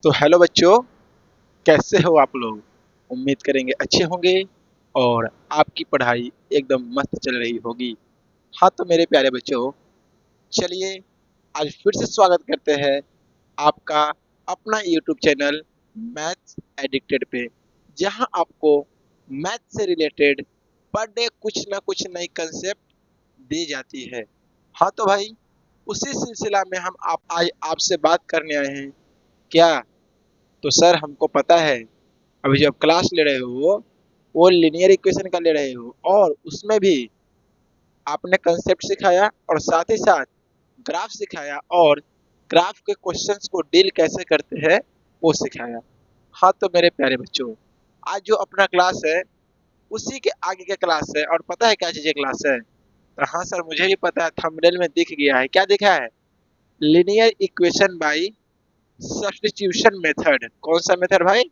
तो हेलो बच्चों, कैसे हो आप लोग। उम्मीद करेंगे अच्छे होंगे और आपकी पढ़ाई एकदम मस्त चल रही होगी। हाँ तो मेरे प्यारे बच्चों, चलिए आज फिर से स्वागत करते हैं आपका अपना यूट्यूब चैनल मैथ्स एडिक्टेड पे, जहां आपको मैथ से रिलेटेड पर डे कुछ ना कुछ नई कंसेप्ट दी जाती है। हाँ तो भाई, उसी सिलसिला में हम आप आज आपसे बात करने आए हैं। क्या? तो सर हमको पता है अभी जो आप क्लास ले रहे हो वो लीनियर इक्वेशन का ले रहे हो, और उसमें भी आपने कंसेप्ट सिखाया और साथ ही साथ ग्राफ सिखाया, और ग्राफ के क्वेश्चंस को डील कैसे करते हैं वो सिखाया। हाँ तो मेरे प्यारे बच्चों, आज जो अपना क्लास है उसी के आगे का क्लास है, और पता है क्या चीज़ क्लास है? तो हाँ सर, मुझे भी पता है, थंबनेल में दिख गया है। क्या दिखा है? Linear equation bye substitution method. कौन सा मेथड भाई?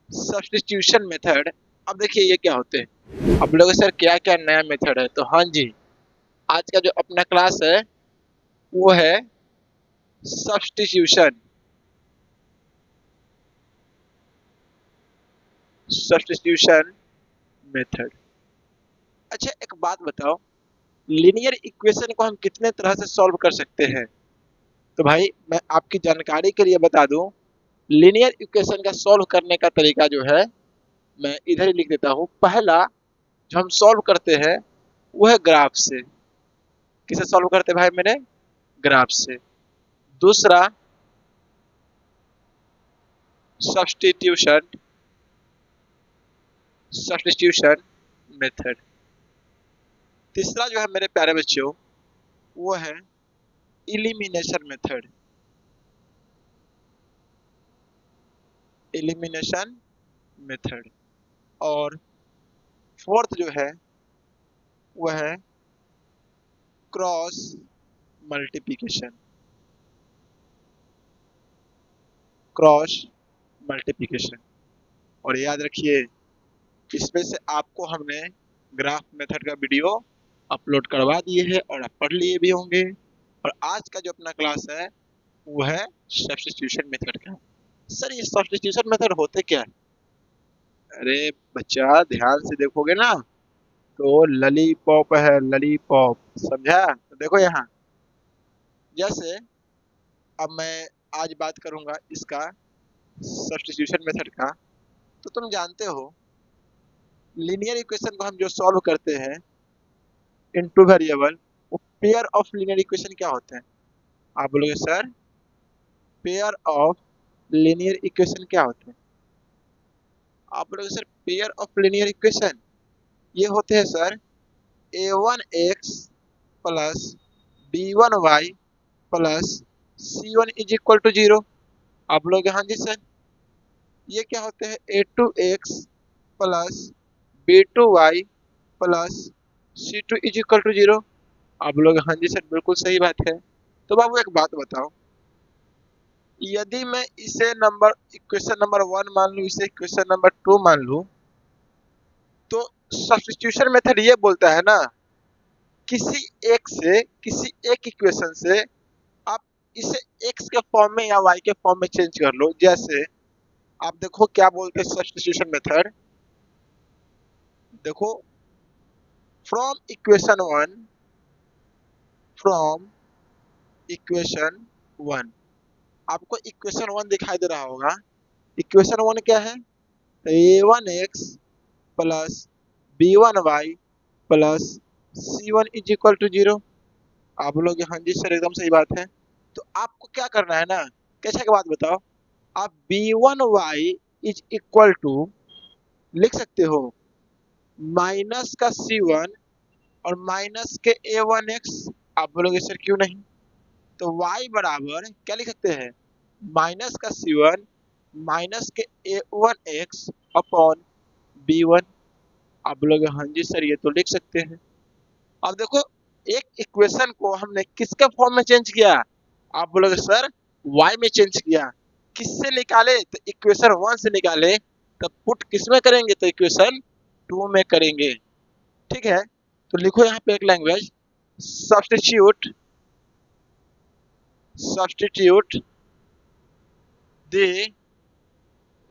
Substitution method. अब देखिए ये क्या होते हैं। अब लोग सर क्या क्या नया मेथड है, तो हाँ जी, आज का जो अपना क्लास है वो है सब्स्टिट्यूशन सब्स्टिट्यूशन मेथड। अच्छा एक बात बताओ, लीनियर इक्वेशन को हम कितने तरह से सॉल्व कर सकते हैं? तो भाई मैं आपकी जानकारी के लिए बता दूं, लीनियर इक्वेशन का सॉल्व करने का तरीका जो है मैं इधर ही लिख देता हूँ। पहला जो हम सॉल्व करते हैं वो है ग्राफ से। किसे सॉल्व करते हैं भाई मेरे? ग्राफ से। दूसरा सब्स्टिट्यूशन सब्स्टिट्यूशन मेथड। तीसरा जो है मेरे प्यारे बच्चों वो है इलिमिनेशन मेथड। Elimination method. और फोर्थ जो है वो है क्रॉस मल्टीप्लिकेशन। Cross multiplication. और याद रखिए, इसमें से आपको हमने ग्राफ मेथड का वीडियो अपलोड करवा दिए है और आप पढ़ लिए भी होंगे। और आज का जो अपना क्लास है वो है सब्स्टिट्यूशन मेथड का। सर ये सब्स्टिट्यूशन मेथड होते क्या है? अरे बच्चा, ध्यान से देखोगे ना तो ललीपॉप है, ललीपॉप। समझा? तो देखो यहाँ, जैसे अब मैं आज बात करूंगा इसका सब्स्टिट्यूशन मेथड का। तो तुम जानते हो लीनियर इक्वेशन को हम जो सॉल्व करते हैं इन टू वेरिएबल, वो पेयर ऑफ लीनियर इक्वेशन क्या होते हैं? आप बोलोगे sir pair of linear equation क्या होते हैं? आप बोलोगे sir pair of linear equation ये होते हैं sir a1x plus b1y plus c1 is equal to 0। आप लोग हाँ जी सर, ये क्या होते हैं a2x plus b2y plus c2 is equal to 0। आप लोग हाँ जी सर, बिल्कुल सही बात है। तो बाबू एक बात बताओ, यदि मैं इसे नंबर इक्वेशन नंबर 1 मान लूँ, इसे इक्वेशन नंबर 2 मान लूँ, तो सब्स्टिट्यूशन मेथड ये बोलता है ना, किसी किसी एक इक्वेशन से आप इसे x के फॉर्म में या y के फॉर्म में चेंज कर लो। जैसे आप देखो क्या बोलते हैं सब्स्टिट्यूशन मेथड। देखो, from equation one from equation one आपको इक्वेशन वन दिखाई दे रहा होगा। इक्वेशन वन क्या है? a1x plus b1y plus c1 is equal to 0। आप लोग हाँ जी सर, एकदम सही बात है। तो आपको क्या करना है ना, कैसे की बात बताओ, आप b1y इज इक्वल टू लिख सकते हो माइनस का c1 और माइनस के a1x। आप बोलोगे सर क्यों नहीं? तो y बराबर क्या लिख सकते हैं, माइनस का c1 माइनस के a1x अपॉन b1। आप बोलोगे हाँ जी सर, ये तो लिख सकते हैं। अब देखो, एक इक्वेशन को हमने किसके फॉर्म में चेंज किया? आप बोलोगे सर y में चेंज किया। किससे निकाले? तो इक्वेशन वन से निकाले। तो पुट किसमें करेंगे? तो इक्वेशन टू में करेंगे। ठीक है, तो लिखो यहाँ पे एक language, substitute substitute the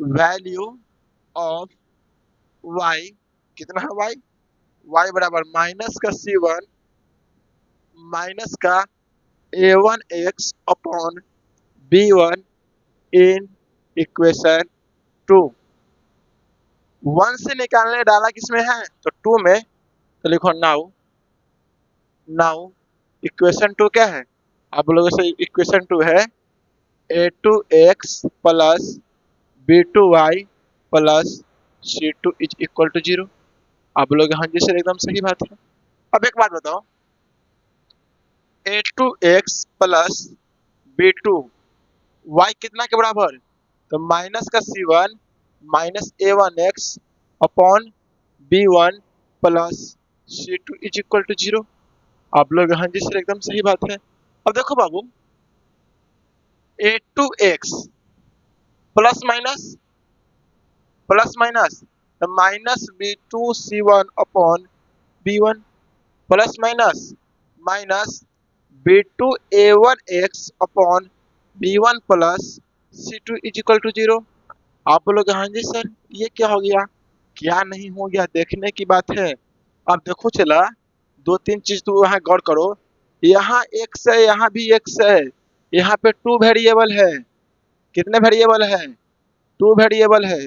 value of y, कितना है वाई, वाई बराबर माइनस का C1 माइनस का A1x upon B1 in equation 2। 1 से निकालने डाला किसमें है तो 2 में, तो लिखो नाउ, नाउ इक्वेशन 2 क्या है, आप लोगों से इक्वेशन 2 है A2x plus B2y plus C2 is equal to 0। आप लोग हाँ जी सर एकदम सही बात है। अब एक बात बताओ, A2x प्लस B2y कितना के बराबर, तो माइनस का C1 minus A1x upon B1 plus C2 is equal to 0। आप लोग हाँ जी सर एकदम सही बात है। अब देखो बाबू, A2x plus minus plus minus, तो minus B2C1 upon B1 plus minus minus B2A1x upon B1 plus C2 is equal to 0। आप बोलोगे हाँ जी सर ये क्या हो गया, क्या नहीं हो गया, देखने की बात है। अब देखो चला, दो तीन चीज तो वहाँ गौर करो, यहाँ x है यहाँ भी x है, यहाँ पे 2 वेरिएबल है, कितने वेरिएबल है 2 वेरिएबल है,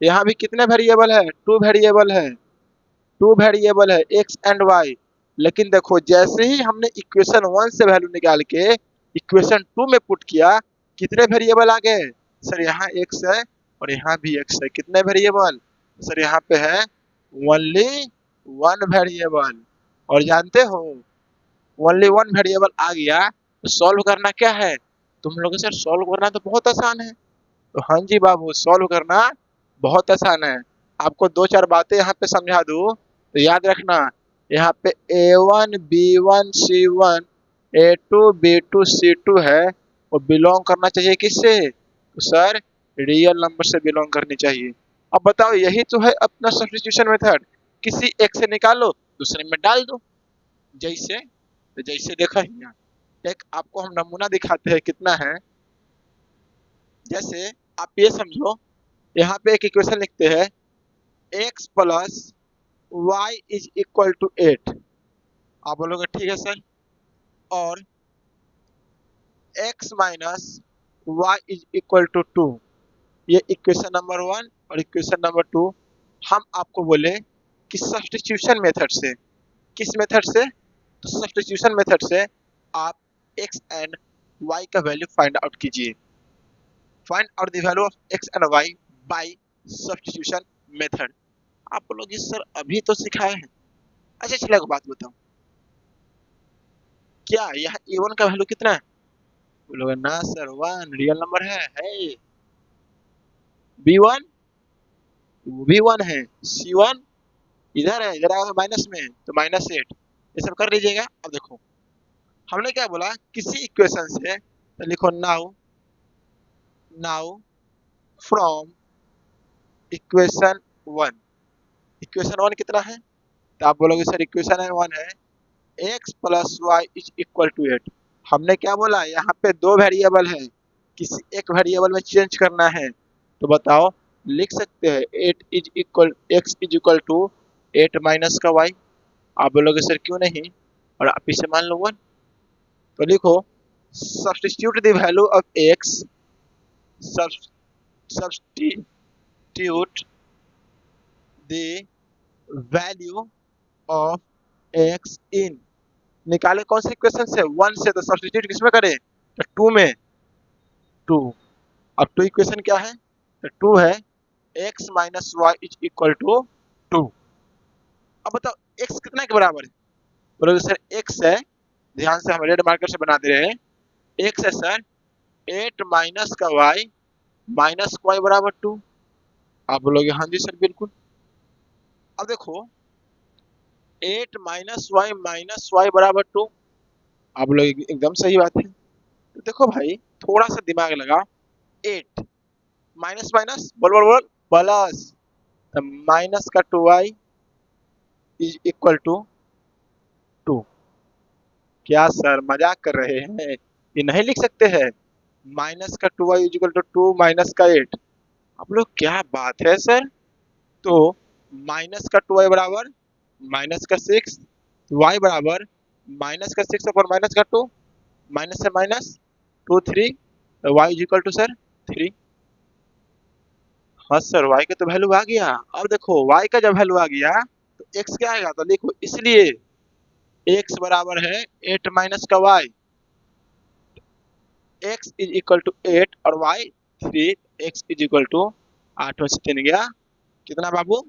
यहाँ भी कितने वेरिएबल है 2 वेरिएबल है, 2 वेरिएबल है x एंड y। लेकिन देखो जैसे ही हमने इक्वेशन 1 से वैल्यू निकाल के इक्वेशन 2 में पुट किया, कितने वेरिएबल आ गए सर, यहाँ x है और यहाँ भी x है, कितने वेरिएबल सर, यहाँ पे है ओनली 1 वेरिएबल। और जानते हो ओनली 1 वेरिएबल आ गया तो सॉल्व करना क्या है, तुम लोग सर सॉल्व करना तो बहुत आसान है। तो हाँ जी बाबू सॉल्व करना बहुत आसान है। आपको दो चार बातें यहाँ पे समझा दूँ तो याद रखना, यहाँ पे A1 B1 C1 A2 B2 C2 है, वो बिलोंग करना चाहिए किससे, तो सर रियल नंबर से बिलोंग करनी चाहिए। अब बताओ यही तो है अपना सब्स्टिट्यूशन मेथड, किसी एक से निकालो दूसरे में डाल दो। जैसे तो जैसे देखा ही ना, एक आपको हम नमूना दिखाते हैं कितना है। जैसे आप ये समझो, यहाँ पे एक इक्वेशन लिखते हैं x plus y is equal to 8। आप बोलोगे ठीक है सर, और x minus y is equal to 2, ये इक्वेशन नंबर 1 और इक्वेशन नंबर 2। हम आपको बोले कि सब्स्टिट्यूशन मेथड से, किस मेथड से, तो सब्स्टिट्यूशन मेथड से आप x एंड y का वैल्यू फाइंड आउट कीजिए। Find out the value of x and y by substitution method. आप लोग इस सर अभी तो सिखाए हैं। अच्छा चलिए एक बात बताओ, क्या यहाँ A1 का वैल्यू कितना है, बोलोगे ना सर 1 रियल नंबर है। B1 वो भी 1 है, C1 इधर है, इधर आएगा माइनस में तो -8, ये सब कर लीजिएगा। अब देखो हमने क्या बोला, किसी इक्वेशन से, तो लिखो now, now from equation 1, equation 1 कितना है, तो आप बोलोगे सर इक्वेशन 1 है x plus y is equal to 8। हमने क्या बोला, यहाँ पे दो वेरिएबल है, किसी एक वेरिएबल में चेंज करना है, तो बताओ लिख सकते हैं 8 is equal x is equal to 8 minus का y। आप बोलोगे सर क्यों नहीं, और आप इसे मान लो 1, तो लिखो substitute the value of x, substitute the value of x इन, निकाले कौन से इक्वेशन से 1 से, तो सब्स्टिट्यूट किसमें करें, तो 2 में, 2। अब 2 इक्वेशन क्या है, तो 2 है x minus y is equal to 2। अब बताओ x कितना के बराबर है, बोलोगे सर x है, ध्यान से हम रेड मार्कर से बना दे रहे हैं, x है सर 8 माइनस का y माइनस वाई बराबर 2। आप बोलोगे हाँ जी सर बिल्कुल। अब देखो 8 माइनस वाई बराबर 2, आप लोग एकदम सही बात है। तो देखो भाई थोड़ा सा दिमाग लगा, 8 माइनस माइनस बोल बोल बोल प्लस, तो माइनस का 2y इज इक्वल टू 2। क्या सर मजाक कर रहे हैं, ये नहीं लिख सकते हैं, माइनस का 2y is equal to 2 minus का 8, आप लोग क्या बात है सर। तो माइनस का 2y बराबर माइनस का 6, y बराबर माइनस का 6 अपॉन माइनस का 2, माइनस से minus 2 3, y is equal to sir 3। हाँ सर y का तो वैल्यू आ गया। अब देखो y का जब वैल्यू आ गया तो x क्या आएगा, तो देखो इसलिए x बराबर है 8 माइनस का y, x is equal to 8 और y 3, x is equal to 8 में से 3 गया कितना बाबू,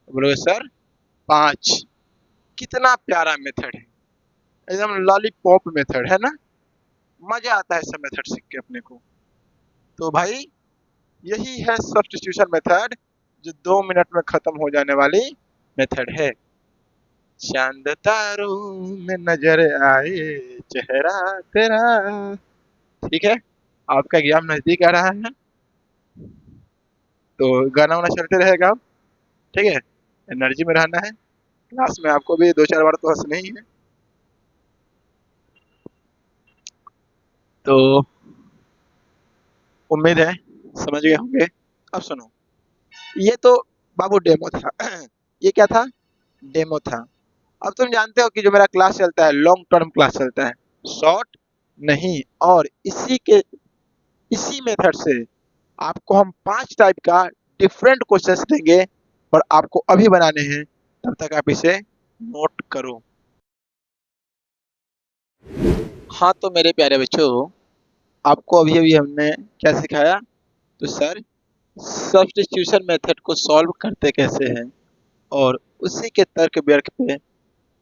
बोलोगे सर 5। कितना प्यारा मेथड है, एकदम लॉलीपॉप मेथड है ना। मजा आता है सब मेथड सीख के अपने को। तो भाई यही है सब्स्टिट्यूशन मेथड, जो 2 मिनट में खत्म हो जाने वाली मेथड है। चांद तारों में नजर आए चेहरा तेरा। ठीक है, आपका एग्जाम नजदीक आ रहा है तो गाना वाना चलते रहेगा अब, ठीक है। एनर्जी में रहना है, क्लास में आपको भी 2-4 बार तो हंसना ही है। तो उम्मीद है समझ गए होंगे। अब सुनो, ये तो बाबू डेमो था ये क्या था, डेमो था। अब तुम जानते हो कि जो मेरा क्लास चलता है लॉन्ग टर्म क्लास चलता है, शॉर्ट नहीं। और इसी मेथड से आपको हम 5 टाइप का डिफरेंट क्वेश्चंस देंगे और आपको अभी बनाने हैं, तब तक आप इसे नोट करो। हाँ तो मेरे प्यारे बच्चों, आपको अभी अभी हमने क्या सिखाया, तो सर सब्स्टिट्यूशन मेथड को सॉल्व करते कैसे हैं, और उसी के तर्क व्यर्क पे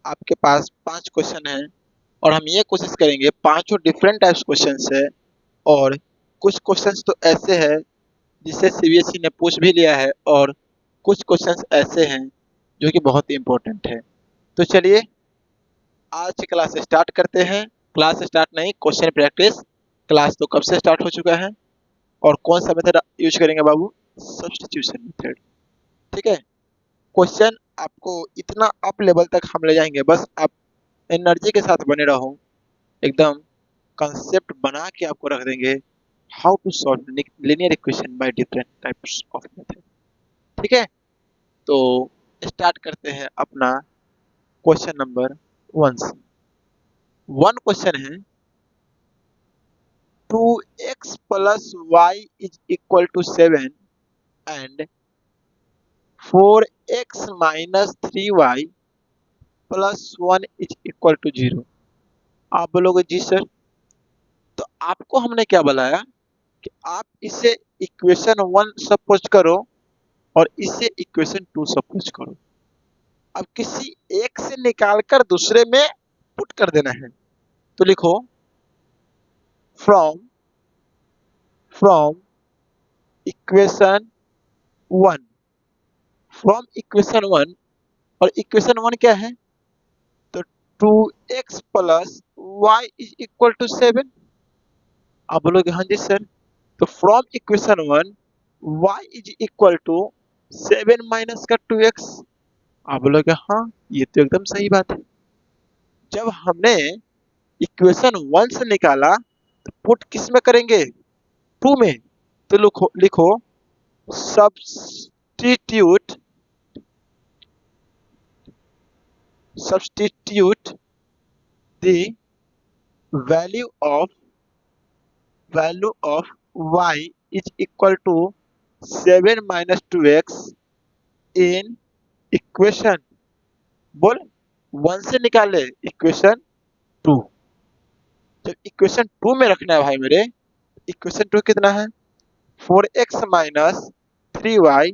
आपके पास 5 क्वेश्चन हैं और हम ये कोशिश करेंगे, पांचों डिफरेंट टाइप्स क्वेश्चन है। और कुछ क्वेश्चंस तो ऐसे हैं जिसे सीबीएसई ने पूछ भी लिया है, और कुछ क्वेश्चंस ऐसे हैं जो कि बहुत ही इम्पोर्टेंट है। तो चलिए आज की क्लास स्टार्ट करते हैं। क्लास स्टार्ट नहीं, क्वेश्चन प्रैक्टिस। क्लास तो कब से स्टार्ट हो चुका है। और कौन सा मेथड यूज करेंगे बाबू, सब्स्टिट्यूशन मेथड। ठीक है, क्वेश्चन आपको इतना अप लेवल तक हम ले जाएंगे, बस आप एनर्जी के साथ बने रहो। एकदम कंसेप्ट बना के आपको रख देंगे, how to solve linear equation by different types of method. ठीक है, तो स्टार्ट करते हैं अपना क्वेश्चन नंबर 1 से। 1 क्वेश्चन है, 2x plus y is equal to 7 and 4x minus 3y plus 1 is equal to 0। आप बोलोगे जी सर, तो आपको हमने क्या बताया कि आप इसे इक्वेशन 1 सपोज करो और इसे इक्वेशन 2 सपोज करो। अब किसी एक से निकालकर दूसरे में पुट कर देना है। तो लिखो फ्रॉम इक्वेशन 1, फ्रॉम इक्वेशन 1। और इक्वेशन 1 क्या है, तो 2x plus y is equal to 7। आप बोलोगे हाँ जी सर, तो from equation 1 y is equal to 7 minus का 2x। आप बोलोगे हाँ ये तो एकदम सही बात है। जब हमने इक्वेशन 1 से निकाला तो पुट किस में करेंगे, 2 में। तो लिखो लिखो substitute substitute the value of y is equal to 7 minus 2x in equation, बोल 1 से निकाले इक्वेशन 2। जब इक्वेशन 2 में रखना है भाई मेरे, इक्वेशन 2 कितना है, 4x minus 3y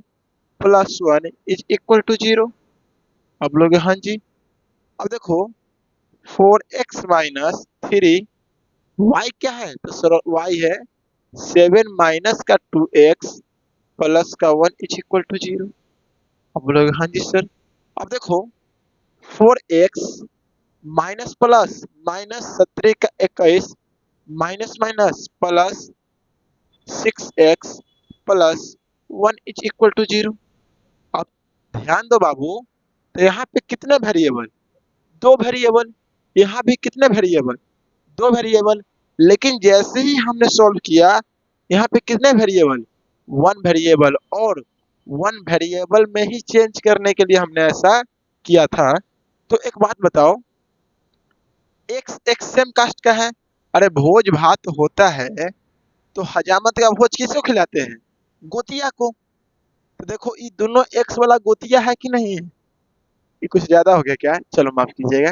plus 1 is equal to 0। अब लोग हाँ जी, अब देखो 4x माइनस 3 y क्या है, तो सर y है 7 माइनस का 2x प्लस का 1 इज इक्वल टू 0। अब लोग हाँ जी सर, अब देखो 4x माइनस प्लस माइनस 17 का 21 minus minus plus 6x plus 1 is equal to 0। अब ध्यान दो बाबू, तो यहाँ पे कितने वेरिएबल, 2 वेरिएबल। यहाँ भी कितने वेरिएबल, 2 वेरिएबल। लेकिन जैसे ही हमने सॉल्व किया, यहाँ पे कितने वेरिएबल, वन वेरिएबल, और वन वेरिएबल में ही चेंज करने के लिए हमने ऐसा किया था। तो एक बात बताओ, एक्स एक सेम कास्ट का है, अरे भोज भात होता है तो हजामत का भोज किसको खिलाते हैं? गोतिया को। तो देखो ये दोनों एक्स वाला गोतिया है कि नहीं है? ये कुछ ज्यादा हो गया क्या? चलो माफ कीजिएगा।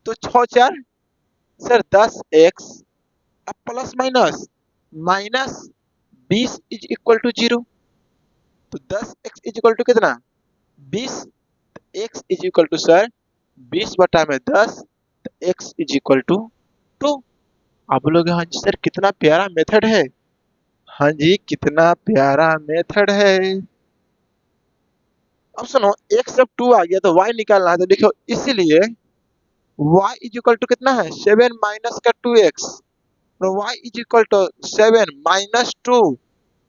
तो छः चार सर 10x, अब plus minus minus 20 is equal to 0। तो 10x इज इक्वल टू कितना? 20। x is equal to sir 20 बटा में 10, तो x इज इक्वल टू 2। आप बोलोगे हाँ जी सर कितना प्यारा मेथड है। हाँ जी कितना प्यारा मेथड है। अब सुनो, x जब 2 आ गया तो y निकालना है, तो देखो इसीलिए y इज इक्वल टू कितना है? 7 माइनस का 2x। तो y is equal to 7 minus 2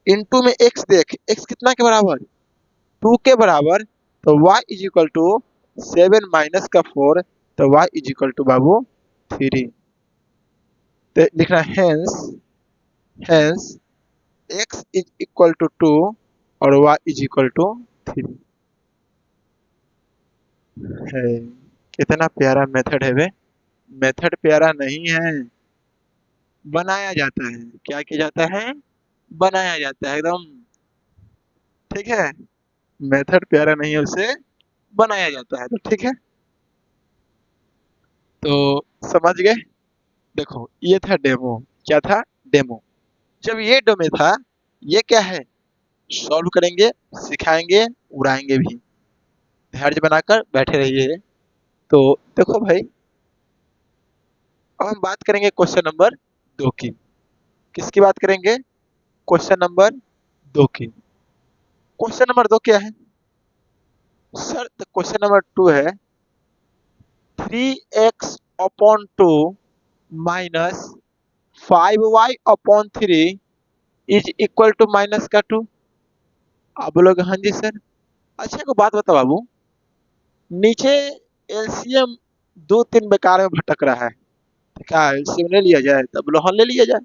into में x, देख x कितना के बराबर? 2 के बराबर। तो y is equal to 7 minus का 4, तो y इज इक्वल टू बाबू 3। तो लिखना hence, hence x is equal to 2 और y इज इक्वल टू 3 है। कितना प्यारा मेथड है बे। मेथड प्यारा नहीं है, बनाया जाता है। क्या किया जाता है? बनाया जाता है एकदम। ठीक है, मेथड प्यारा नहीं है, उसे बनाया जाता है। तो ठीक है, तो समझ गए। देखो ये था डेमो। क्या था? डेमो। जब ये डेमो था, ये क्या है? सॉल्व करेंगे, सिखाएंगे, उड़ाएंगे भी। धैर्य बनाकर बैठे रहिए। तो देखो भाई, अब हम बात करेंगे क्वेश्चन नंबर 2 की। किसकी बात करेंगे? क्वेश्चन नंबर 2 की। क्वेश्चन नंबर 2 क्या है सर? तो क्वेश्चन नंबर 2 है 3x upon 2 minus 5y upon 3 is equal to minus का 2। आप बोलोगे हाँ जी सर। अच्छा को बात बताओ बाबू, नीचे एलसीएम 2 3 बेकार में भटक रहा है। तो क्या एलसीएम ले लिया जाए? तब बोलो हाँ ले लिया जाए।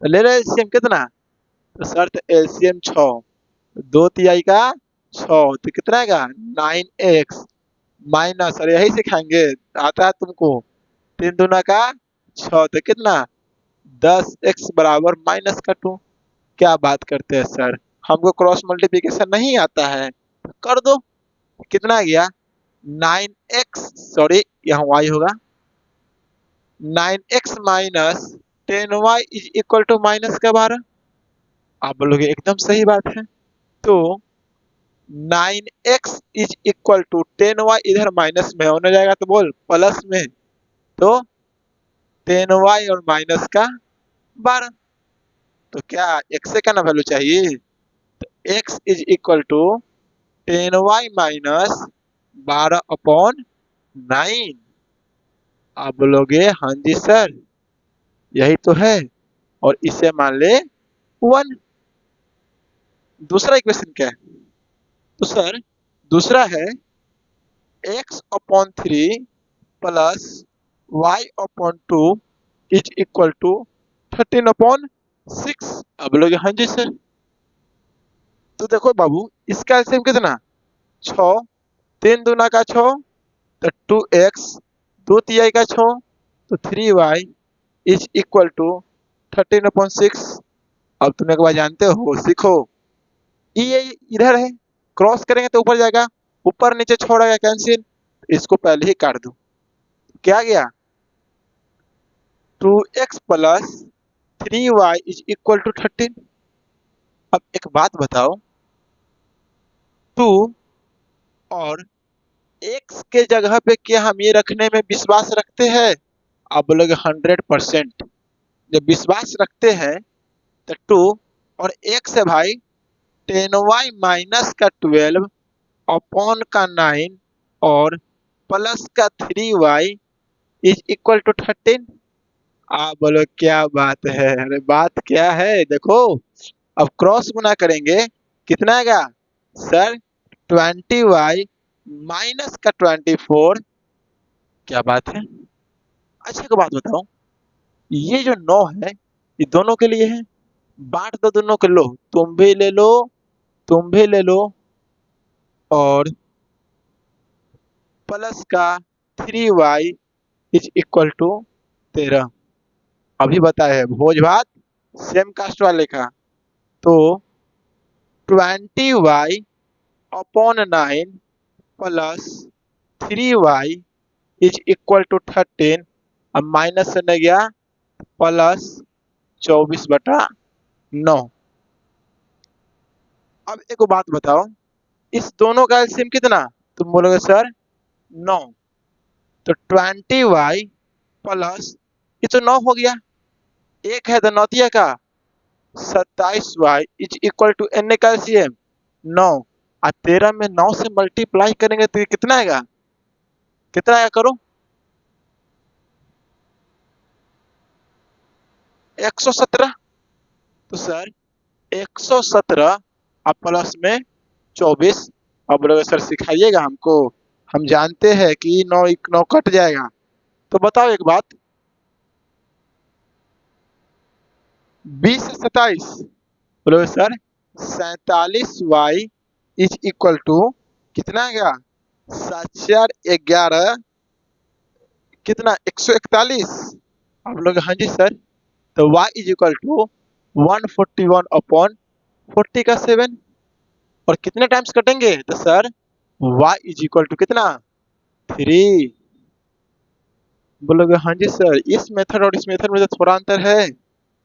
तो ले रहे एलसीएम कितना? तो सर तो एलसीएम 6, 2 तिहाई का 6, तो कितना आएगा? 9x माइनस, और यही सिखाएंगे, आता है तुमको, 3 दूना का 6, तो कितना? 10x बराबर माइनस का 2। क्या बात करते हैं सर, हमको क्रॉस मल्टीप्लिकेशन नहीं आता है? तो कर दो। कितना आ गया? 9x, सॉरी यहाँ y होगा, 9x minus 10y is equal to minus का 12। आप बोलोगे एकदम सही बात है। तो 9x is equal to 10y, इधर माइनस में होने जाएगा तो बोल प्लस में, तो 10y और माइनस का 12। तो क्या x का ना वैल्यू चाहिए? तो x is equal to 10y minus 12 upon 9। आप बोलोगे हाँ जी सर यही तो है, और इसे मान ले 1। दूसरा इक्वेशन क्या है? तो सर दूसरा है x upon 3 plus y upon 2 is equal to 13 upon 6। अब बोलोगे हाँ जी सर। तो देखो बाबू, इसका एलसीएम कितना? 6, 3 दूना का 6, तो 2x, 2 तिहाई का 6, तो 3y is equal to 13 upon 6। अब तुम एक बार जानते हो, सीखो, ये इधर है, क्रॉस करेंगे तो ऊपर जाएगा, ऊपर नीचे छोड़ेगा कैंसिल, इसको पहले ही काट दो। क्या गया? 2x plus 3y is equal to 13। अब एक बात बताओ, 2 और x के जगह पे क्या हम ये रखने में विश्वास रखते हैं? आप बोलोगे 100%। जब विश्वास रखते हैं तो 2 और x है भाई 10y माइनस का 12 अपॉन का 9 और प्लस का 3y इज इक्वल टू 13। आप बोलो क्या बात है? अरे बात क्या है देखो, अब क्रॉस गुना करेंगे, कितना आएगा सर? 20y माइनस का 24। क्या बात है। अच्छा को बात बताओ, ये जो 9 है ये दोनों के लिए है, बांट दो दोनों को, लो तुम भी ले लो, तुम भी ले लो, और प्लस का 3y इज इक्वल टू 13। अभी बताए है भोज भात सेम कास्ट वाले का। तो 20y upon 9 plus 3y is equal to 13, अब माइनस से न गया प्लस 24/9। अब एक बात बताओ, इस दोनों का एलसीएम कितना? तुम बोलोगे सर 9, तो 20y प्लस ये तो 9 हो गया, एक है तो नौतिया का 27y इज इक्वल टू एन का एलसीएम 9, और 13 में 9 से मल्टीप्लाई करेंगे तो ये कितना आएगा? कितना आएगा करो? 117। तो सर 117 अब प्लस में 24। अब बोलोगे सर सिखाइएगा हमको, हम जानते हैं कि 9 9 कट जाएगा। तो बताओ एक बात, 20 से 27, बोलोगे sir 47y is equal to कितना आएगा? 7/11 कितना? 141। आप लोग हाँ जी सर, तो y is equal to 141 upon 40 का 7, और कितने टाइम्स कटेंगे? तो sir y is equal to कितना? 3। बोलोगे हाँ जी सर, इस मेथड और इस मेथड में तो थोड़ा अंतर है।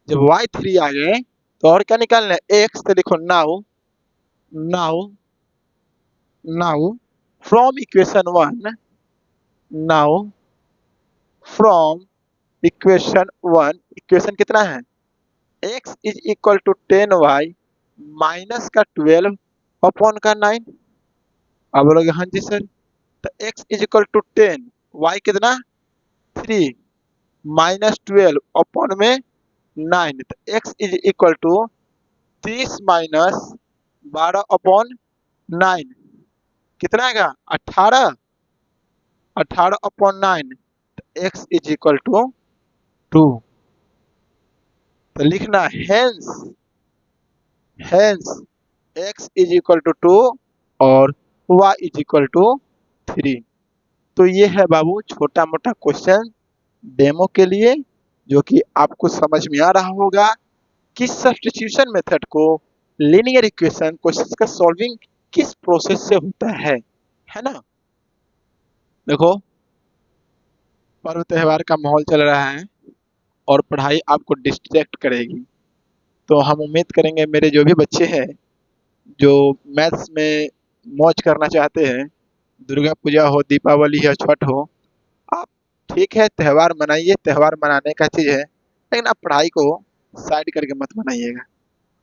जब y 3 आ गए तो और क्या निकालना है? x, तो लिखो now, now, now from equation 1, now from equation 1, equation कितना है? x is equal to 10y minus का 12 अपॉन का 9। अब बोलोगे हाँ जी सर, तो x is equal to 10, y कितना? 3 माइनस 12 अपॉन में 9, तो x is equal to 30 minus 12 upon 9 कितना आएगा? 18, 18 अपॉन 9, तो x इज इक्वल टू 2। तो लिखना hence, hence x is equal to 2 और y इज इक्वल टू 3। तो ये है बाबू छोटा मोटा क्वेश्चन डेमो के लिए, जो कि आपको समझ में आ रहा होगा कि सब्स्टिट्यूशन मेथड को लीनियर इक्वेशन क्वेश्चन का सॉल्विंग किस प्रोसेस से होता है ना। देखो, पर्व त्योहार का माहौल चल रहा है और पढ़ाई आपको डिस्ट्रैक्ट करेगी, तो हम उम्मीद करेंगे मेरे जो भी बच्चे हैं जो मैथ्स में मौज करना चाहते हैं, दुर्गा पूजा हो, दीपावली हो, छठ हो, आप ठीक है त्यौहार मनाइए, त्यौहार मनाने का चीज़ है, लेकिन आप पढ़ाई को साइड करके मत मनाइएगा।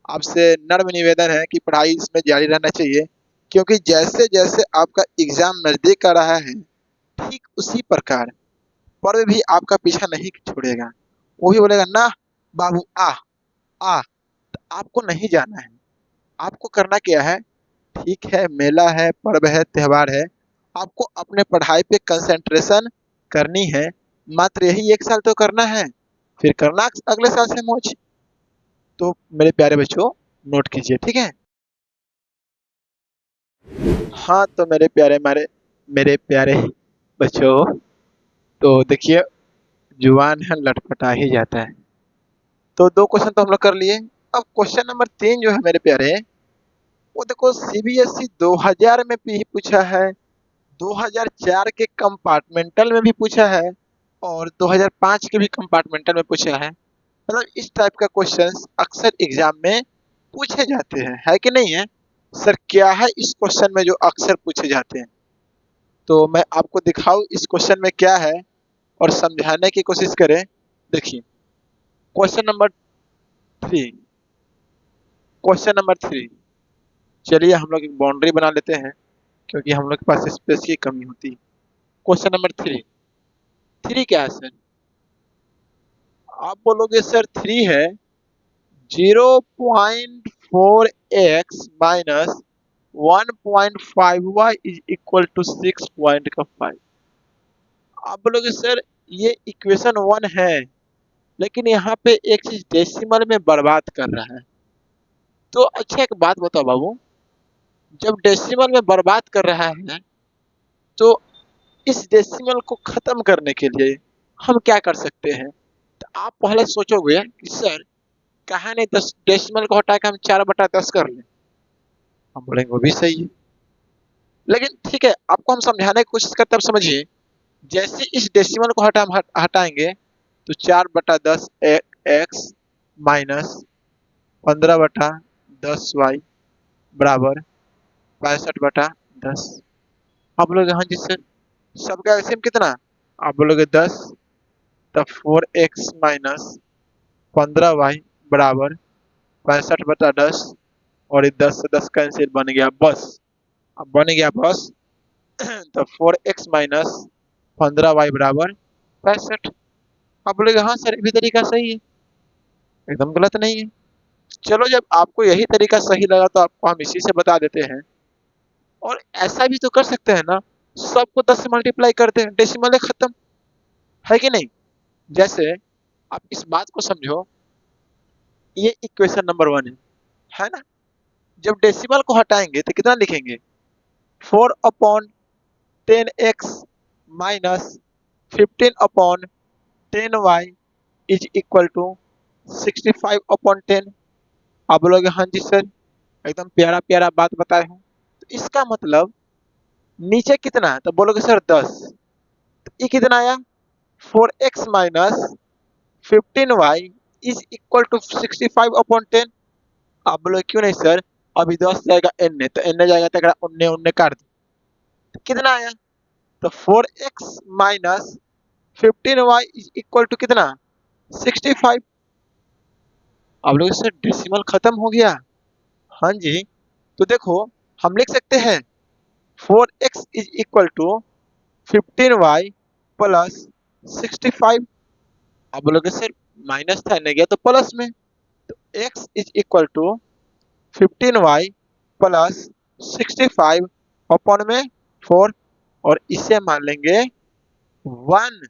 आपसे नम्र निवेदन है कि पढ़ाई इसमें जारी रहना चाहिए, क्योंकि जैसे जैसे आपका एग्जाम नज़दीक आ रहा है, ठीक उसी प्रकार पर्व भी आपका पीछा नहीं छोड़ेगा। वो भी बोलेगा ना बाबू आ, आ, तो आपको नहीं जाना है। आपको करना क्या है? ठीक है, मेला है, पर्व है, त्योहार है, आपको अपने पढ़ाई पे कंसंट्रेशन करनी है। मात्र यही 1 साल तो करना है, फिर करना अगले साल से मौज। तो मेरे प्यारे बच्चों, नोट कीजिए, ठीक है। हाँ, तो मेरे प्यारे बच्चों, तो देखिए जुबान है लटपटा ही जाता है। तो 2 क्वेश्चन तो हम लोग कर लिए। अब क्वेश्चन नंबर 3 जो है मेरे प्यारे, वो देखो सीबीएसई 2000 में भी पूछा है, 2004 के कंपार्टमेंटल में भी पूछा है, और 2005 के भी कंपार्टमेंटल में पूछा है। मतलब इस टाइप का क्वेश्चंस अक्सर एग्जाम में पूछे जाते हैं, है कि नहीं है? सर क्या है इस क्वेश्चन में जो अक्सर पूछे जाते हैं? तो मैं आपको दिखाऊं इस क्वेश्चन में क्या है और समझाने की कोशिश करें। देखिए क्वेश्चन नंबर 3, क्वेश्चन नंबर 3, चलिए हम लोग एक बाउंड्री बना लेते हैं, क्योंकि हम लोग के पास स्पेस की कमी होती है। क्वेश्चन नंबर 3, 3 क्या है सर? आप बोलोगे सर 3 है 0.4x minus 1.5y is equal to 6.5। आप बोलोगे सर ये इक्वेशन 1 है, लेकिन यहाँ पे एक चीज डेसिमल में बर्बाद कर रहा है। तो अच्छा एक बात बताओ बाबू, जब डेसिमल में बर्बाद कर रहा है तो इस डेसिमल को खत्म करने के लिए हम क्या कर सकते हैं? तो आप पहले सोचोगे कि सर कहा नहीं 10 डेसिमल को हटा के हम 4/10 कर लें। हम बोलेंगे वो भी सही है, लेकिन ठीक है आपको हम समझाने की कोशिश करते हैं। अब समझिए, जैसे इस डेसिमल को हटाएंगे तो 4/10 एक्स माइनस 15/10 वाई बराबर 65/10। आप बोलोगे हाँ जी सर, सबका एलसीएम कितना? आप बोलोगे 10, तब 4x माइनस 15y बराबर 65/10, और ये 10 से 10 कैंसिल, बन गया बस। अब बन गया बस तो 4x माइनस 15y बराबर 65। आप बोलेगे हाँ सर ये भी तरीका सही है, एकदम गलत नहीं है। चलो जब आपको यही तरीका सही लगा तो आपको हम इसी से बता देते हैं। और ऐसा भी तो कर सकते हैं ना, सबको 10 से मल्टीप्लाई करते हैं, डेसिमल है खत्म, है कि नहीं? जैसे आप इस बात को समझो, ये इक्वेशन नंबर 1 है ना? जब डेसिमल को हटाएंगे तो कितना लिखेंगे? 4/10x minus 15/10y is equal to 65/10। आप बोलोगे हाँ जी सर, एकदम प्यारा प्यारा बात बताए हो। तो इसका मतलब नीचे कितना है? तो बोलोगे सर 10। तो ये कितना आया? 4x minus 15y is equal to 65/10। आप बोलोगे क्यों नहीं सर, अभी 10 जाएगा n, तो n जाएगा तो उन्ने उन्ने काट दो। तो कितना आया? तो 4x minus 15y is equal to कितना? 65। आप लोग सर डेसिमल खत्म हो गया। हाँ जी, तो देखो हम लिख सकते हैं 4x is equal to 15y plus 65। आप बोलोगे सर माइनस था नहीं गया तो प्लस में, तो x is equal to 15y plus 65 upon में 4, और इसे मान लेंगे 1।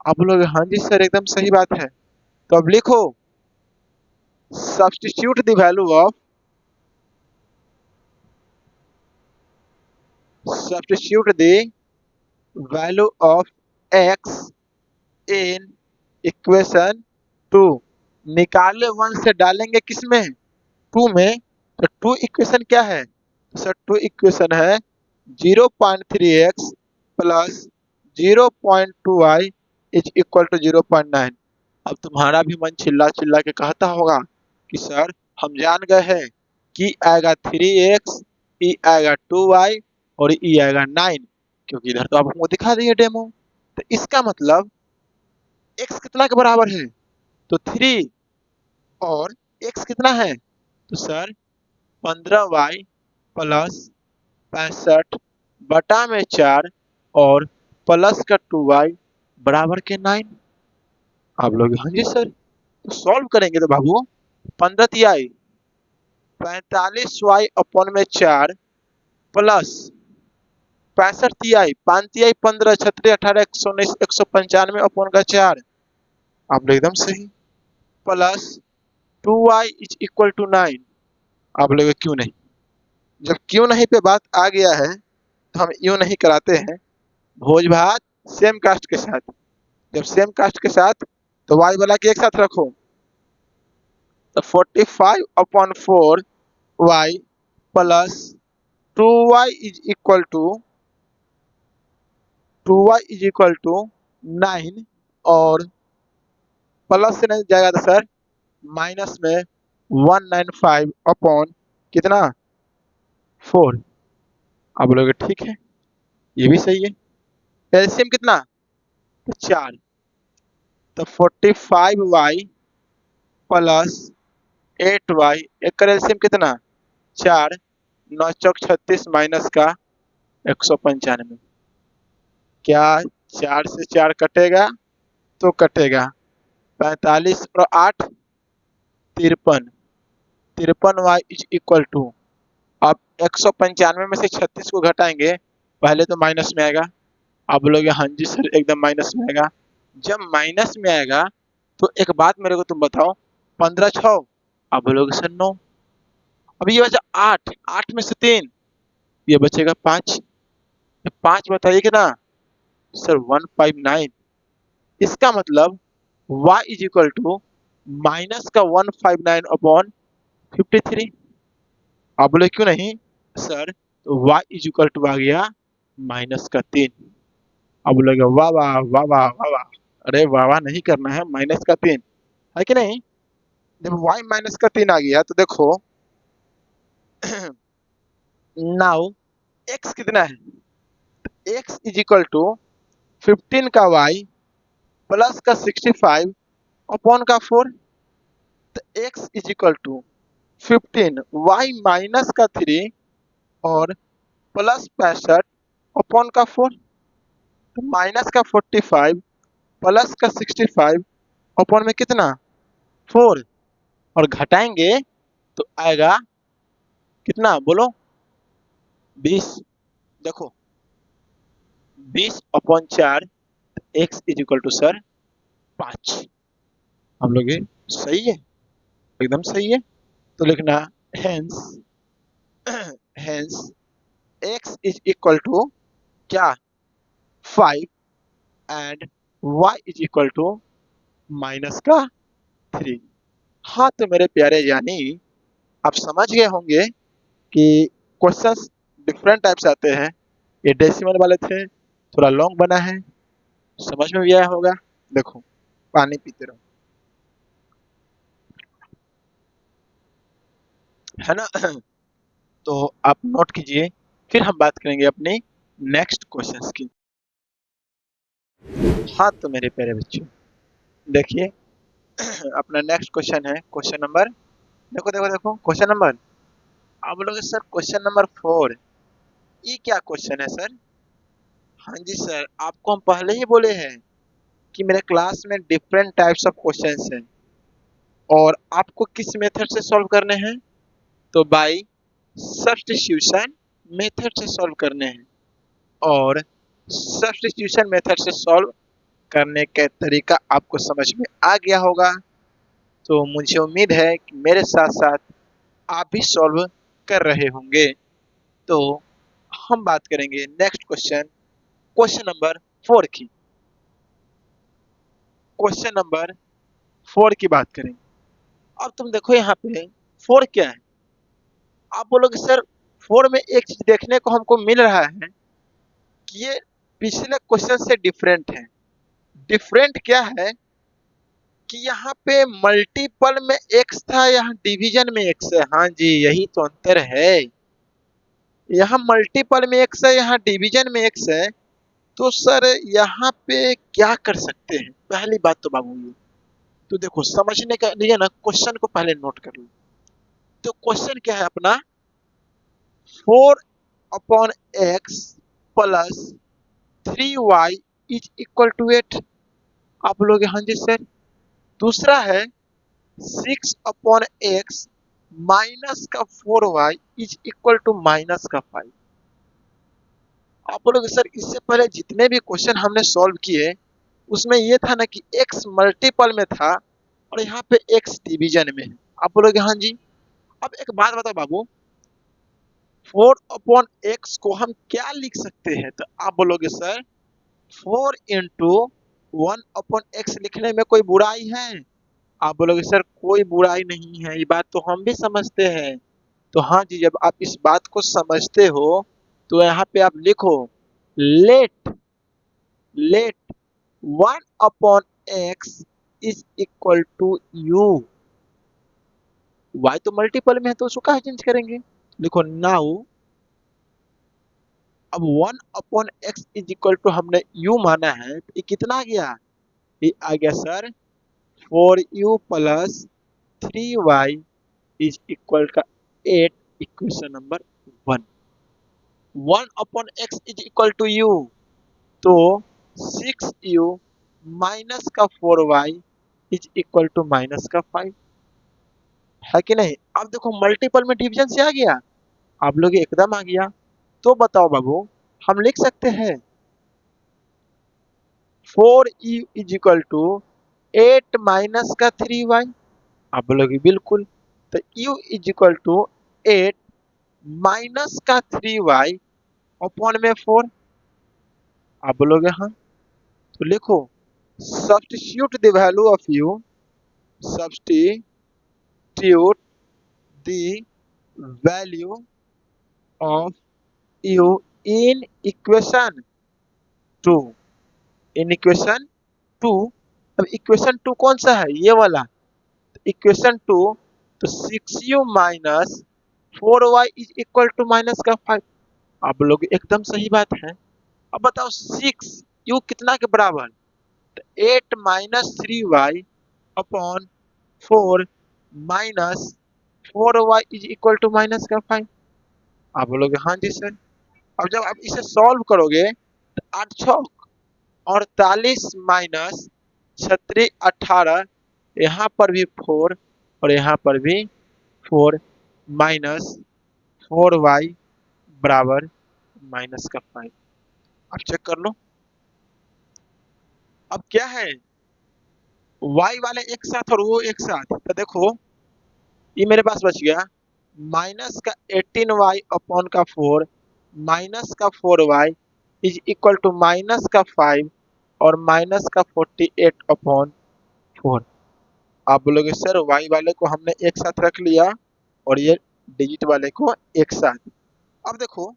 आप बोलोगे हाँ जी सर एकदम सही बात है। तो अब लिखो substitute the value of substitute the value of x in equation 2। निकाले 1 से डालेंगे किसमें? 2 में। तो 2 इक्वेशन क्या है? तो सर 2 इक्वेशन है 0.3x plus 0.2y is equal to 0.9। अब तुम्हारा भी मन चिल्ला चिल्ला के कहता होगा कि सर हम जान गए हैं कि आएगा 3x, ई आएगा 2y और ई आएगा 9, क्योंकि इधर तो आप हमको दिखा दिए डेमो। तो इसका मतलब x कितना के बराबर है? तो 3, और x कितना है? तो सर 15y प्लस 65/4 और प्लस का 2y बराबर के 9। आप लोग हाँ जी सर, तो सॉल्व करेंगे तो बाबू 15 तिहाई 45y अपॉन में 4 प्लस 65 तिहाई 5 तिहाई 15 36 18 119 195 अपॉन का 4। आप लोग एकदम सही, plus 2y is equal to 9। आप लोग क्यों नहीं, जब क्यों नहीं पे बात आ गया है तो हम यूं नहीं कराते हैं, भोज भात सेम कास्ट के साथ। जब सेम कास्ट के साथ तो y वाला के एक साथ रखो, तो 45/4y plus 2y is equal to 9, और प्लस से नहीं जाएगा तो सर माइनस में 195 अपॉन कितना 4। आप बोलोगे ठीक है ये भी सही है। एलसीएम कितना? तो 4, तो 45y प्लस 8y, एक का एलसीएम कितना? 4, 9 चौक 36 माइनस का 195। क्या 4 से 4 कटेगा? तो कटेगा 45 और 8 53, 53y इज इक्वल टू, अब 195 में से 36 को घटाएंगे, पहले तो माइनस में आएगा। आप बोलोगे हाँ जी सर एकदम माइनस में आएगा, जब माइनस में आएगा तो एक बात मेरे को तुम बताओ, 15 छः, आप बोलोगे सर 9। अब ये बचा 8, 8 में से 3, ये बचेगा 5। 5 बताइए कितना सर, 159। इसका मतलब y is equal to minus का 159 अपॉन 53। आप बोले क्यों नहीं सर, तो y इज इक्वल टू आ गया -3। अब बोलोगे वाह वाह वाह वाह वाह वाह। अरे वाह वाह नहीं करना है, -3 है कि नहीं। जब y -3 आ गया तो देखो नाउ x कितना है, x इज इक्वल टू 15 का y प्लस का 65 अपॉन का 4। तो x is equal to 15 y minus का 3 और प्लस 65 अपॉन का 4। तो माइनस का 45 प्लस का 65 अपॉन में कितना 4, और घटाएंगे तो आएगा कितना बोलो 20। देखो 20 upon 4, x is equal to sir 5। हम लोग ये सही है, एकदम सही है। तो लिखना hence hence x is equal to क्या 5 and y is equal to minus का 3। हाँ तो मेरे प्यारे यानी आप समझ गए होंगे कि क्वेश्चंस डिफरेंट टाइप्स आते हैं। ये डेसिमल वाले थे, थोड़ा लॉन्ग बना है, समझ में भी आया होगा। देखो पानी पीते रहो, है ना। तो आप नोट कीजिए, फिर हम बात करेंगे अपने नेक्स्ट क्वेश्चंस की। हाँ तो मेरे प्यारे बच्चों देखिए अपना नेक्स्ट क्वेश्चन है क्वेश्चन नंबर, देखो देखो देखो क्वेश्चन नंबर, आप बोलोगे सर क्वेश्चन नंबर 4, ये क्या क्वेश्चन है सर। हाँ जी सर, आपको हम पहले ही बोले हैं कि मेरे क्लास में डिफरेंट टाइप्स ऑफ क्वेश्चंस हैं और आपको किस मेथड से सॉल्व करने हैं, तो बाय सब्स्टिट्यूशन मेथड से सॉल्व करने हैं। और सब्स्टिट्यूशन मेथड से सॉल्व करने का तरीका आपको समझ में आ गया होगा। तो मुझे उम्मीद है कि मेरे साथ साथ आप भी सॉल्व कर रहे होंगे। तो हम बात करेंगे नेक्स्ट क्वेश्चन, क्वेश्चन नंबर 4 की। क्वेश्चन नंबर 4 की बात करेंगे। अब तुम देखो यहाँ पे 4 क्या है। आप बोलोगे सर 4 में एक चीज देखने को हमको मिल रहा है कि ये पिछले क्वेश्चन से डिफरेंट है। डिफरेंट क्या है कि यहाँ पे मल्टीपल में x था, यहाँ डिवीजन में x है। हाँ जी यही तो अंतर है, यहाँ मल्टीपल में x है, यहाँ डिवीजन में x है। तो सर यहाँ पे क्या कर सकते हैं, पहली बात तो बाबू ये तो देखो समझने के लिए ना क्वेश्चन को पहले नोट कर लो। तो क्वेश्चन क्या है अपना, 4 upon x plus 3y is equal to 8। आप लोग हाँ जी सर। दूसरा है 6 अपॉन एक्स माइनस का 4y is equal to minus का 5। आप बोलोगे सर इससे पहले जितने भी क्वेश्चन हमने सॉल्व किए उसमें ये था ना कि x मल्टीपल में था और यहाँ पे x डिवीजन में है। आप बोलोगे हाँ जी। अब एक बात बताओ बाबू, 4 अपॉन एक्स को हम क्या लिख सकते हैं, तो आप बोलोगे सर 4 इंटू 1 अपॉन एक्स लिखने में कोई बुराई है। आप बोलोगे सर कोई बुराई नहीं है, ये बात तो हम भी समझते हैं। तो हाँ जी, जब आप इस बात को समझते हो तो यहाँ पे आप लिखो let let 1 upon x is equal to u. y तो मल्टीपल में है तो उसको कहाँ चेंज करेंगे, लिखो नाउ। अब 1 upon x is equal to हमने u माना है, तो ये कितना आ गया, ये आ गया sir 4u plus 3y is equal का 8। Equation number 1। 1 upon x is equal to u, तो 6u माइनस का 4y is equal to minus का 5, है कि नहीं। अब देखो मल्टीपल में डिवीजन से आ गया, आप लोग एकदम आ गया। तो बताओ बाबू हम लिख सकते हैं 4u is equal to 8 minus का 3y। आप बोलोगे बिल्कुल, तो u is equal to 8 minus का 3y अपॉन में 4। आप बोलोगे हाँ, तो लिखो substitute the value of u, substitute the value of u in equation 2, in equation 2। अब इक्वेशन 2 कौन सा है, ये वाला। इक्वेशन 2, तो 6u minus 4y is equal to minus का 5। आप लोग एकदम सही बात है। अब बताओ 6u कितना के बराबर, तो 8 minus 3y upon 4 minus 4y is equal to minus का 5। आप बोलोगे हाँ जी सर। अब जब आप इसे सॉल्व करोगे तो 8 छक 48 माइनस 36 18, यहाँ पर भी 4 और यहाँ पर भी 4 माइनस 4y बराबर माइनस का 5। अब चेक कर लो, अब क्या है, y वाले एक साथ और वो एक साथ, तो देखो ये मेरे पास बच गया माइनस का 18y अपॉन का 4 माइनस का 4y is equal to minus का 5 और माइनस का 48 अपॉन 4। आप बोलोगे सर y वाले को हमने एक साथ रख लिया और ये डिजिट वाले को एक साथ। अब देखो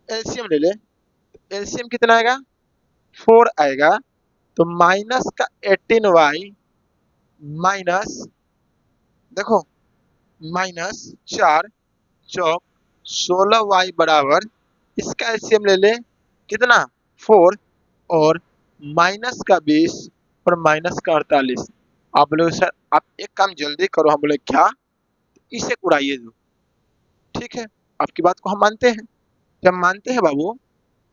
एलसीएम ले ले, एलसीएम कितना आएगा, 4 आएगा, तो माइनस का 18y माइनस, देखो माइनस 4 चौक 16y बराबर, इसका एलसीएम ले ले कितना 4 और माइनस का 20 और माइनस का 48। आप बोले सर आप एक काम जल्दी करो, हम बोले क्या, इसे उड़ाइए दो। ठीक है, आपकी बात को हम मानते हैं। जब मानते हैं बाबू,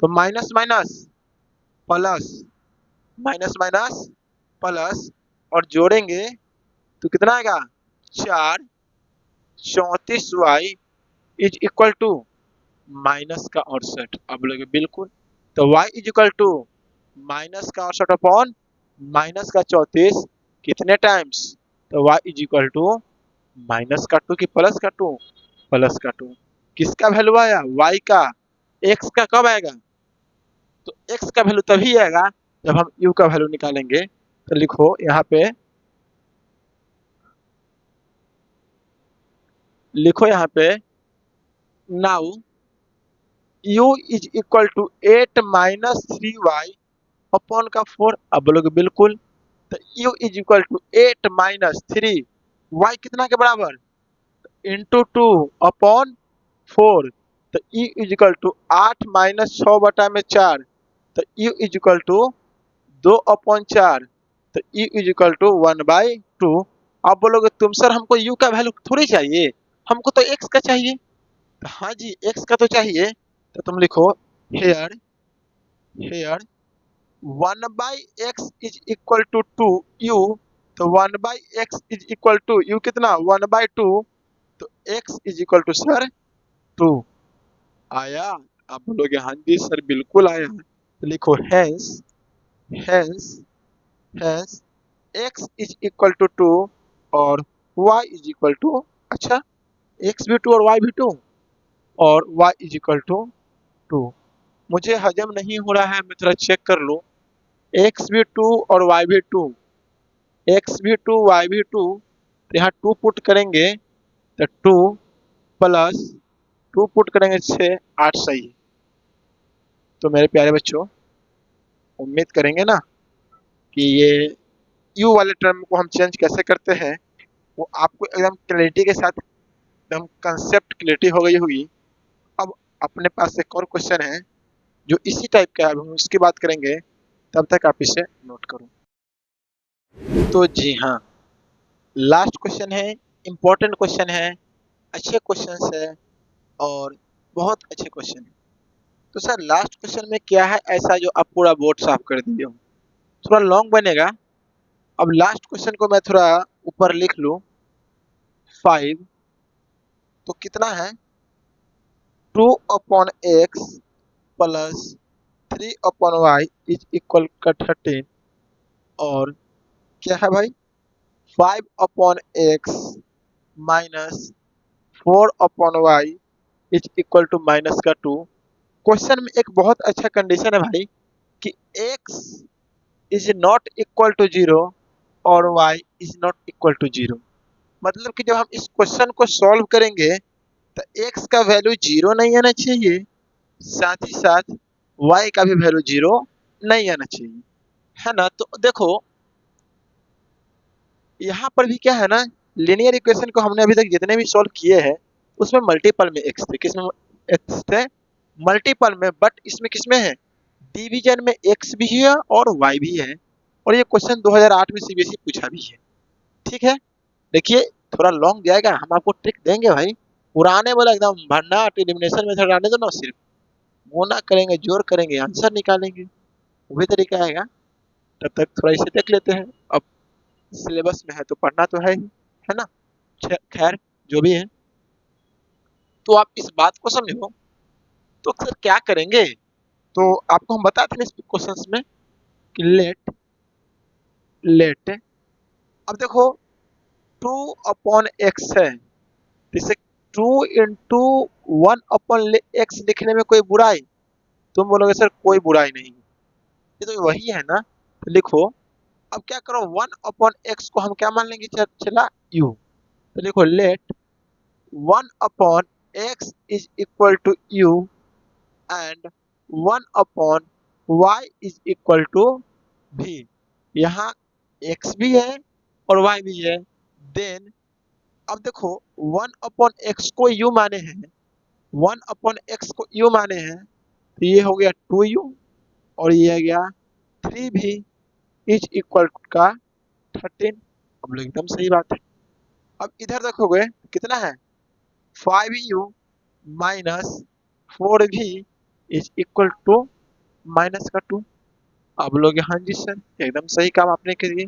तो minus minus plus, minus minus plus और जोड़ेंगे तो कितना आएगा 4 34y is equal to minus का 68। अब बोलोगे बिल्कुल, तो y is equal to minus का 68 अपॉन माइनस का 34 कितने टाइम्स, तो y is equal to minus का 2 की प्लस का 2, प्लस का 2। किसका वैल्यू आया, y का। x का कब आएगा, तो x का वैल्यू तभी आएगा जब हम u का वैल्यू निकालेंगे। तो लिखो यहाँ पे, लिखो यहाँ पे now u is equal to 8 minus 3y upon का 4। अब बोलोगे बिल्कुल, तो u is equal to 8 minus 3, y कितना के बराबर इंटू 2 अपॉन 4, तो u is equal to 8 minus 6 बटा में 4, तो u is equal to 2 upon 4, तो u इज इक्वल टू 1/2। आप बोलोगे तुम सर हमको u का वैल्यू थोड़ी चाहिए, हमको तो x का चाहिए। तो हाँ जी x का तो चाहिए, तो तुम लिखो here, here 1/x is equal to 2u, तो 1/x is equal to u कितना 1/2, तो x is equal to sir 2। आया, आप बोलोगे हाँ जी सर बिल्कुल आया। तो लिखो hence, hence, hence x is equal to 2 और y इज इक्वल टू, अच्छा x भी 2 और y भी 2 और y इज इक्वल टू 2। मुझे हजम नहीं हो रहा है, मैं थोड़ा चेक कर लूँ। x भी 2 और y भी 2, x भी 2 y भी 2, तो यहाँ 2 पुट करेंगे तो 2 प्लस 2 पुट करेंगे 6 8 सही है। तो मेरे प्यारे बच्चों उम्मीद करेंगे ना कि ये u वाले टर्म को हम चेंज कैसे करते हैं वो आपको एकदम क्लैरिटी के साथ, एकदम कंसेप्ट क्लैरिटी हो गई होगी। अब अपने पास एक और क्वेश्चन है जो इसी टाइप का है, अब हम उसकी बात करेंगे, तब तक आप इसे नोट करो। तो जी हाँ, लास्ट क्वेश्चन है, इम्पोर्टेंट क्वेश्चन है, अच्छे क्वेश्चन है और बहुत अच्छे क्वेश्चन है। तो सर लास्ट क्वेश्चन में क्या है ऐसा जो आप पूरा बोर्ड साफ कर दिए हो, थोड़ा लॉन्ग बनेगा। अब लास्ट क्वेश्चन को मैं थोड़ा ऊपर लिख लूँ, 5, तो कितना है 2 upon x plus 3/y is equal का 13 और क्या है भाई 5/x minus 4/y is equal to minus का 2। क्वेश्चन में एक बहुत अच्छा कंडीशन है भाई कि x is not equal to 0 और y is not equal to 0। मतलब कि जब हम इस क्वेश्चन को सॉल्व करेंगे तो x का वैल्यू 0 नहीं आना चाहिए, साथ ही साथ y का भी वैल्यू 0 नहीं आना चाहिए, है ना। तो देखो यहाँ पर भी क्या है ना, लीनियर इक्वेशन को हमने अभी तक जितने भी सॉल्व किए हैं उसमें मल्टीपल में x थे। किसमें x थे? मल्टीपल में। बट इसमें किसमें है? डिवीजन में x भी है और y भी है। और ये क्वेश्चन 2008 में सीबीएसई पूछा भी है। ठीक है, देखिए थोड़ा लॉन्ग जाएगा, हम आपको ट्रिक देंगे भाई। पुराने वाला एकदम भन्नाट एलिमिनेशन मेथड आने दो ना, सिर्फ गुना करेंगे, जोड़ करेंगे, आंसर निकालेंगे, वही तरीका आएगा। तब तक थोड़ा इसे देख लेते हैं। अब सिलेबस में है तो पढ़ना तो है ना। खैर जो भी है, तो आप इस बात को समझो। तो अक्सर क्या करेंगे, तो आपको हम बताते हैं इस क्वेश्चंस में कि लेट अब देखो 2/x है, जैसे 2 × 1/x लिखने में कोई बुराई? तुम बोलोगे सर कोई बुराई नहीं, ये तो वही है ना। तो लिखो, अब क्या करो 1/x को हम क्या मान लेंगे, चला u। तो लिखो let 1/x is equal to u and 1/y is equal to v। यहाँ x भी है और y भी है। देन अब देखो 1/x को u माने हैं, 1/x को u माने हैं, तो ये हो गया 2u और ये आ गया 3v इज इक्वल का 13। अब लोग एकदम सही बात है। अब इधर देखोगे कितना है 5u minus 4v is equal to minus का 2। अब लोग हाँ जी सर एकदम सही काम आपने किए।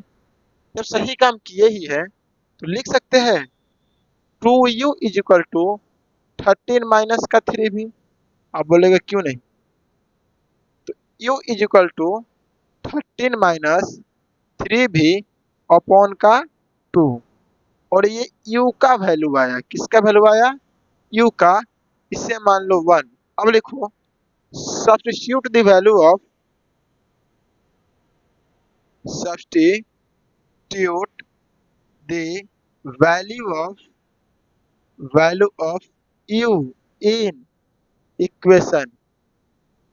जब सही काम किए ही है तो लिख सकते हैं 2u is equal to 13 minus का 3v। आप बोलेगे क्यों नहीं, तो u is equal to 13 minus 3v upon का 2। और ये u का वैल्यू आया, किसका वैल्यू आया, u का। इसे मान लो 1। अब लिखो substitute the value of substitute the value of u in equation.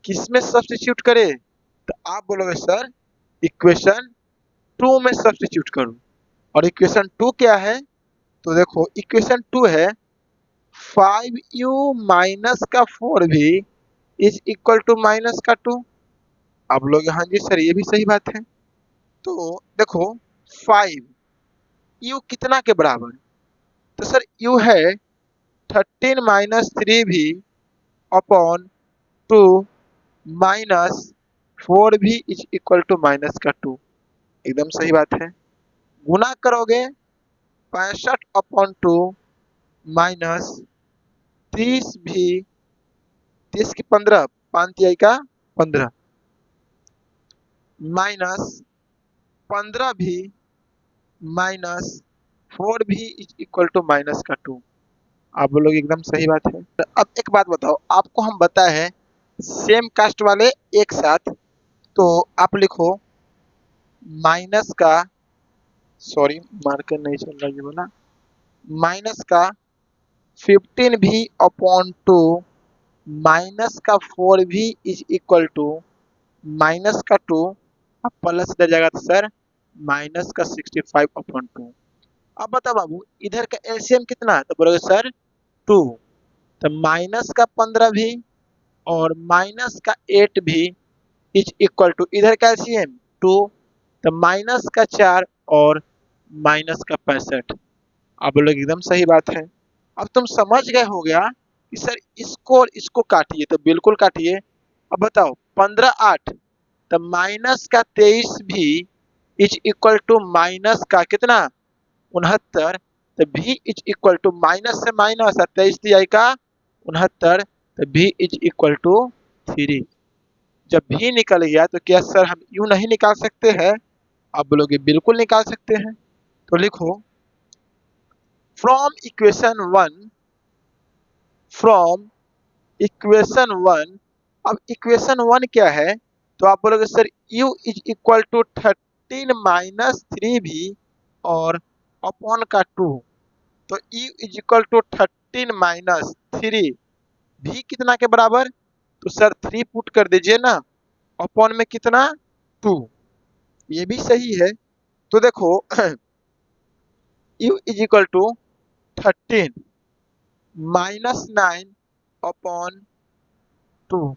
किसमें सब्स्टिट्यूट करे, तो आप बोलोगे सर इक्वेशन 2 में सब्स्टिट्यूट करो। और इक्वेशन 2 क्या है, तो देखो इक्वेशन 2 है 5u माइनस का 4v is equal to minus का 2। आप लोग हाँ जी सर ये भी सही बात है। तो देखो 5 u कितना के बराबर, तो सर u है 13 minus 3v upon 2 minus 4v is equal to minus का 2। एकदम सही बात है। गुना करोगे 65/2 माइनस 30v, 30 की 15, 5 का 15 minus 15v minus 4v is equal to minus का 2। आप बोलोगे एकदम सही बात है। अब एक बात बताओ, आपको हम बताए हैं सेम कास्ट वाले एक साथ, तो आप लिखो माइनस का, सॉरी मार्कर नहीं चल रहा ये बोला, माइनस का 15v अपॉन 2 माइनस का 4v is equal to minus का 2। अब प्लस इधर जाएगा तो सर माइनस का 65/2। अब बताओ बाबू इधर का एलसीएम कितना है, तो बोलोगे सर 2। तो माइनस का 15 भी और माइनस का 8 भी इज इक्वल टू इधर का एलसीएम 2, तो माइनस का 4 और माइनस का 65। आप लोग एकदम सही बात है। अब तुम समझ गए हो गया कि सर इसको और इसको काटिए, तो बिल्कुल काटिए। अब बताओ 15/8, तो माइनस का 23 भी इज इक्वल टू माइनस का कितना 69। तो v is equal to minus से माइनस 23 का 69, तो v इज इक्वल टू 3। जब भी निकल गया तो क्या सर हम यू नहीं निकाल सकते हैं? आप बोलोगे बिल्कुल निकाल सकते हैं। तो लिखो from equation one, from equation one. अब इक्वेशन वन क्या है? तो आप बोलोगे sir u is equal to 13 minus 3v और अपॉन का 2। तो u is equal to 13 minus 3 v कितना के बराबर? तो सर 3 पुट कर दीजिए ना, अपॉन में कितना 2। ये भी सही है। तो देखो u is equal to 13 minus 9 upon 2।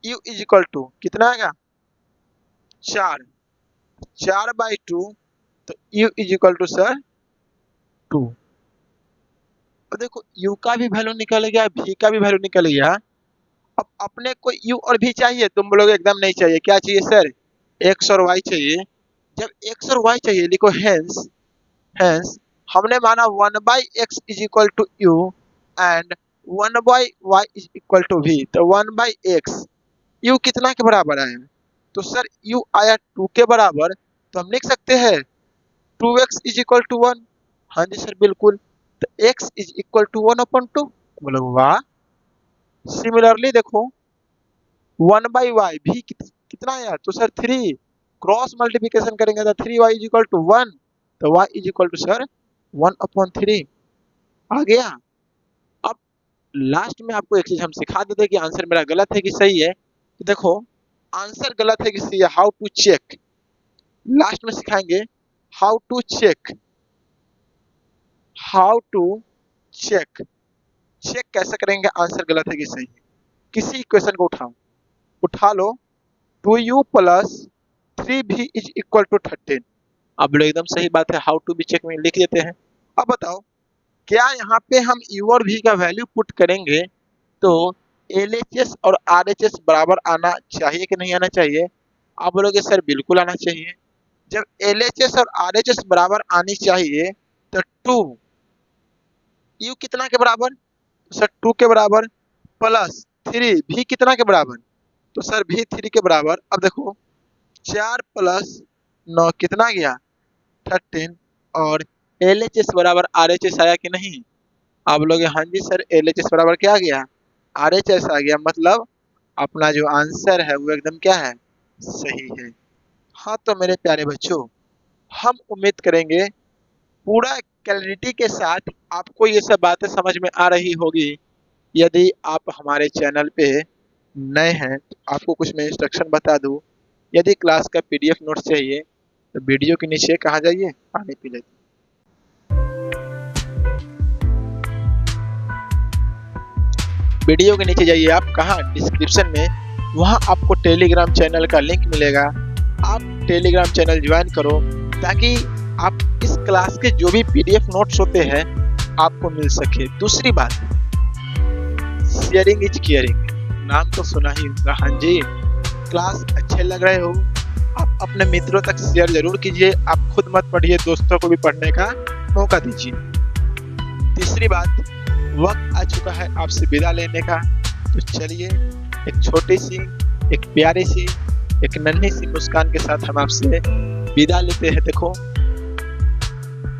u is equal to कितना आएगा? 4/2। तो u is equal to sir 2। अब देखो u का भी वैल्यू निकल गया, v का भी वैल्यू निकल गया। अब अपने को u और v चाहिए, तुम बोलोगे एकदम नहीं चाहिए। क्या चाहिए सर? x और y चाहिए। जब x और y चाहिए लिखो हेंस, हेंस हमने माना 1/x is equal to u and 1/y is equal to v। तो 1/x u कितना के बराबर आया? तो सर u आया 2 के बराबर। तो हम लिख सकते हैं 2x इज इक्वल टू 1। हाँ जी सर बिल्कुल। तो x इज इक्वल टू 1/2। बोलो वाह। सिमिलरली देखो 1/y भी कितना आया? तो सर 3। क्रॉस मल्टीप्लिकेशन करेंगे तो 3y इज इक्वल टू 1। तो y is equal to sir 1/3 आ गया। अब लास्ट में आपको एक चीज हम सिखा देते हैं कि आंसर मेरा गलत है कि सही है। तो देखो आंसर गलत है कि सही है, हाउ टू चेक। लास्ट में सिखाएंगे how to check, how to check. Check कैसे करेंगे आंसर गलत है कि सही है। किसी इक्वेशन को उठा लो 2u plus 3v is equal to 13। अब बोलो एकदम सही बात है, हाउ टू बी चेक में लिख देते हैं। अब बताओ क्या यहाँ पे हम u और v का वैल्यू पुट करेंगे तो LHS और RHS बराबर आना चाहिए कि नहीं आना चाहिए? आप बोलोगे सर बिल्कुल आना चाहिए। जब LHS और RHS बराबर आनी चाहिए तो 2 u कितना के बराबर? तो सर 2 के बराबर प्लस 3 v कितना के बराबर? तो सर v 3 के बराबर। अब देखो 4 प्लस 9 कितना गया? 13 और LHS बराबर RHS आया कि नहीं? आप बोलोगे हाँ जी सर LHS बराबर क्या आ गया? RHS आ गया। मतलब अपना जो आंसर है वो एकदम क्या है? सही है। हाँ तो मेरे प्यारे बच्चों, हम उम्मीद करेंगे पूरा क्लैरिटी के साथ आपको ये सब बातें समझ में आ रही होगी। यदि आप हमारे चैनल पे नए हैं तो आपको कुछ मैं इंस्ट्रक्शन बता दूं। यदि क्लास का PDF नोट्स चाहिए तो वीडियो के नीचे कहाँ जाइए, पानी पी लेते। वीडियो के नीचे जाइए आप, कहाँ? डिस्क्रिप्शन में। वहाँ आपको टेलीग्राम चैनल का लिंक मिलेगा। आप टेलीग्राम चैनल ज्वाइन करो ताकि आप इस क्लास के जो भी PDF नोट्स होते हैं आपको मिल सके। दूसरी बात, शेयरिंग इज केयरिंग, नाम तो सुना ही होगा। हाँ जी, क्लास अच्छे लग रहे हो आप अपने मित्रों तक शेयर जरूर कीजिए। आप खुद मत पढ़िए, दोस्तों को भी पढ़ने का मौका दीजिए। तीसरी बात, वक्त आ चुका है आपसे विदा लेने का। तो चलिए एक छोटी सी, एक प्यारी सी, एक नन्ही सी मुस्कान के साथ हम आपसे विदा लेते हैं। देखो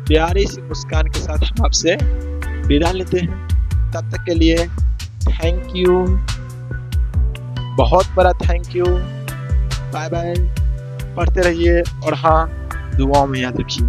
प्यारी सी मुस्कान के साथ हम आपसे विदा लेते हैं। तब तक के लिए थैंक यू, बहुत बड़ा थैंक यू। Bye bye. पढ़ते रहिए और हाँ दुआओं में याद रखिए।